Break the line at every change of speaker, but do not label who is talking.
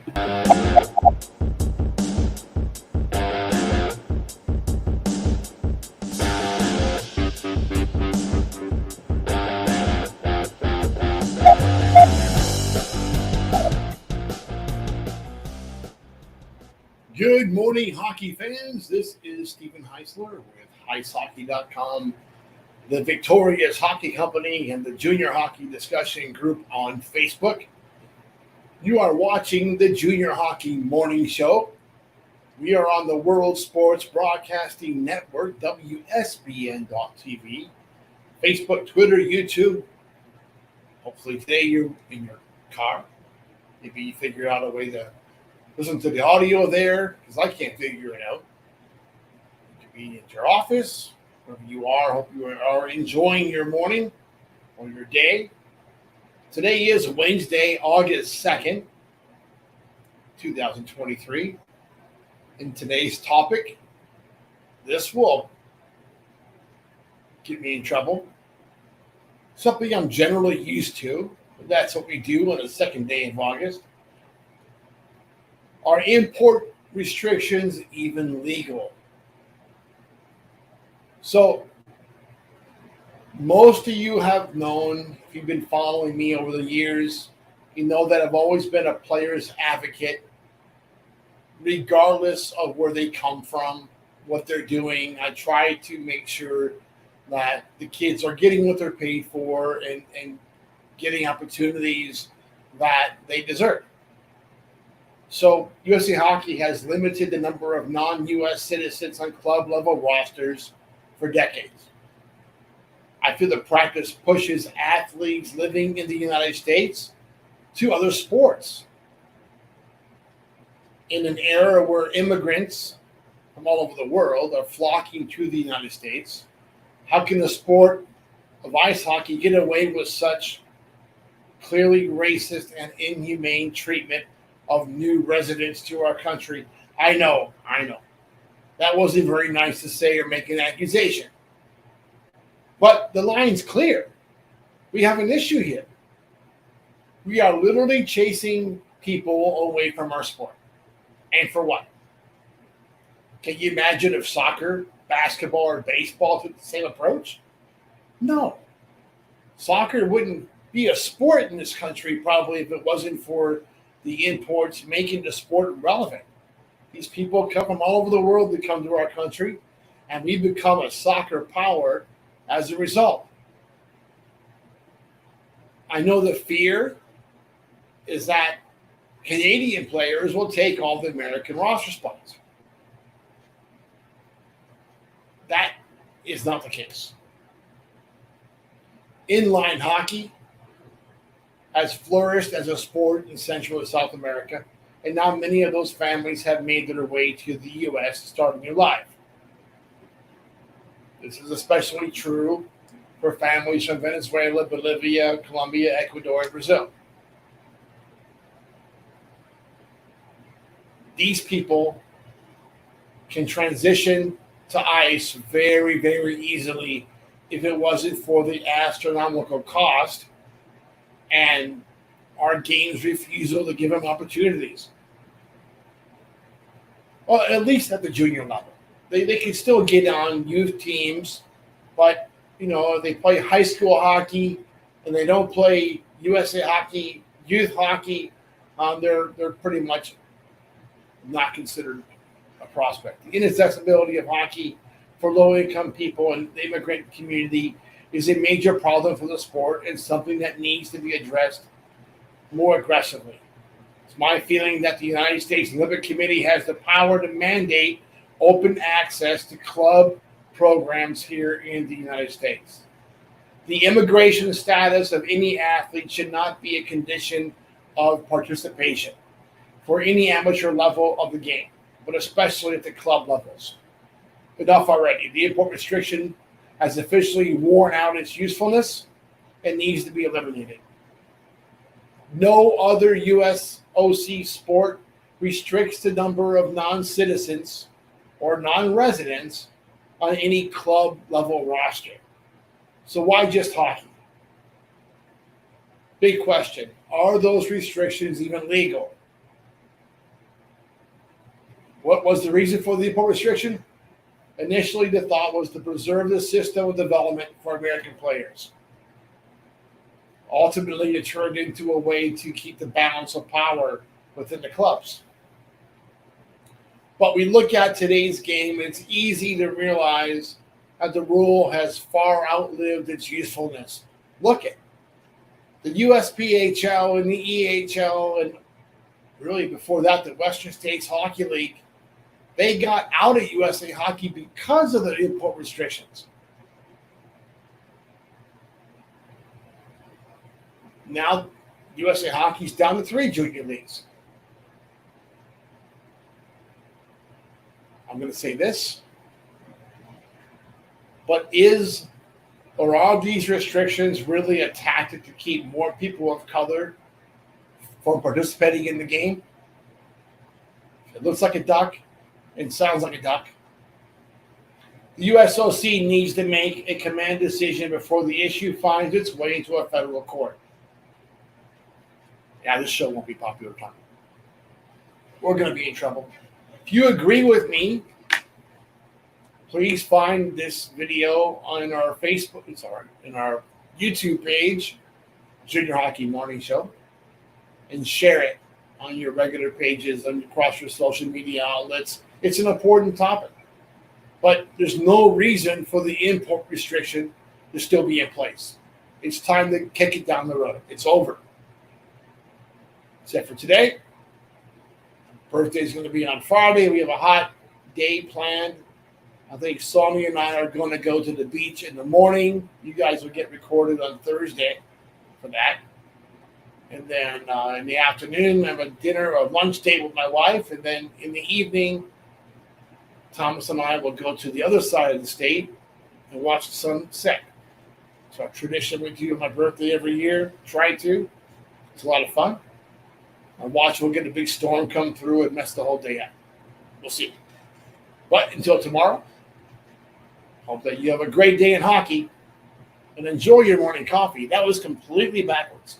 Good morning, hockey fans. This is Stephen Heisler with HeisHockey.com, the Victorious Hockey Company, and the Junior Hockey Discussion Group on Facebook. You are watching the Junior Hockey Morning Show. We are on the World Sports Broadcasting Network, WSBN.TV, Facebook, Twitter, YouTube. Hopefully today you're in your car. Maybe you figure out a way to listen to the audio there, because I can't figure it out. You could be at your office, wherever you are. Hope you are enjoying your morning or your day. Today is Wednesday, August 2nd, 2023. In today's topic, this will get me in trouble. Something I'm generally used to, but that's what we do on the second day of August. Are import restrictions even legal? So, most of you have known, if you've been following me over the years, you know that I've always been a player's advocate, regardless of where they come from, what they're doing. I try to make sure that the kids are getting what they're paid for and getting opportunities that they deserve. So USA Hockey has limited the number of non-U.S. citizens on club level rosters for decades. I feel the practice pushes athletes living in the United States to other sports. In an era where immigrants from all over the world are flocking to the United States, how can the sport of ice hockey get away with such clearly racist and inhumane treatment of new residents to our country? I know. That wasn't very nice to say or make an accusation. But the line's clear. We have an issue here. We are literally chasing people away from our sport. And for what? Can you imagine if soccer, basketball, or baseball took the same approach? No. Soccer wouldn't be a sport in this country probably if it wasn't for the imports making the sport relevant. These people come from all over the world to come to our country, and we become a soccer power as a result. I know the fear is that Canadian players will take all the American roster spots. That is not the case. Inline hockey has flourished as a sport in Central and South America, and now many of those families have made their way to the U.S. to start a new life. This is especially true for families from Venezuela, Bolivia, Colombia, Ecuador, and Brazil. These people can transition to ice very, very easily if it wasn't for the astronomical cost and our game's refusal to give them opportunities. Well, at least at the junior level. They can still get on youth teams, but, they play high school hockey and they don't play USA Hockey, youth hockey. They're pretty much not considered a prospect. The inaccessibility of hockey for low-income people and the immigrant community is a major problem for the sport and something that needs to be addressed more aggressively. It's my feeling that the United States Olympic Committee has the power to mandate open access to club programs here in the United States. The immigration status of any athlete should not be a condition of participation for any amateur level of the game, but especially at the club levels. Enough already. The import restriction has officially worn out its usefulness and needs to be eliminated. No other U.S. OC sport restricts the number of non-citizens or non-residents on any club level roster. So why just hockey? Big question. Are those restrictions even legal? What was the reason for the import restriction? Initially, the thought was to preserve the system of development for American players. Ultimately, it turned into a way to keep the balance of power within the clubs. But we look at today's game, it's easy to realize that the rule has far outlived its usefulness. Look at the USPHL and the EHL, and really before that, the Western States Hockey League. They got out of USA Hockey because of the import restrictions. Now, USA Hockey's down to 3 junior leagues. I'm going to say this, but are these restrictions really a tactic to keep more people of color from participating in the game? It looks like a duck and sounds like a duck. The USOC needs to make a command decision before the issue finds its way into a federal court. Yeah, this show won't be popular, Tom. We're going to be in trouble. If you agree with me, please find this video on our in our YouTube page, Junior Hockey Morning Show, and share it on your regular pages and across your social media outlets. It's an important topic, but there's no reason for the import restriction to still be in place. It's time to kick it down the road. It's over. Except for today. Birthday is going to be on Friday. We have a hot day planned. I think Sonia and I are going to go to the beach in the morning. You guys will get recorded on Thursday for that. And then in the afternoon, I have a dinner or lunch date with my wife. And then in the evening, Thomas and I will go to the other side of the state and watch the sun set. It's our tradition we do on my birthday every year. Try to. It's a lot of fun. I watch we'll get a big storm come through and mess the whole day up. We'll see. But until tomorrow, hope that you have a great day in hockey and enjoy your morning coffee. That was completely backwards.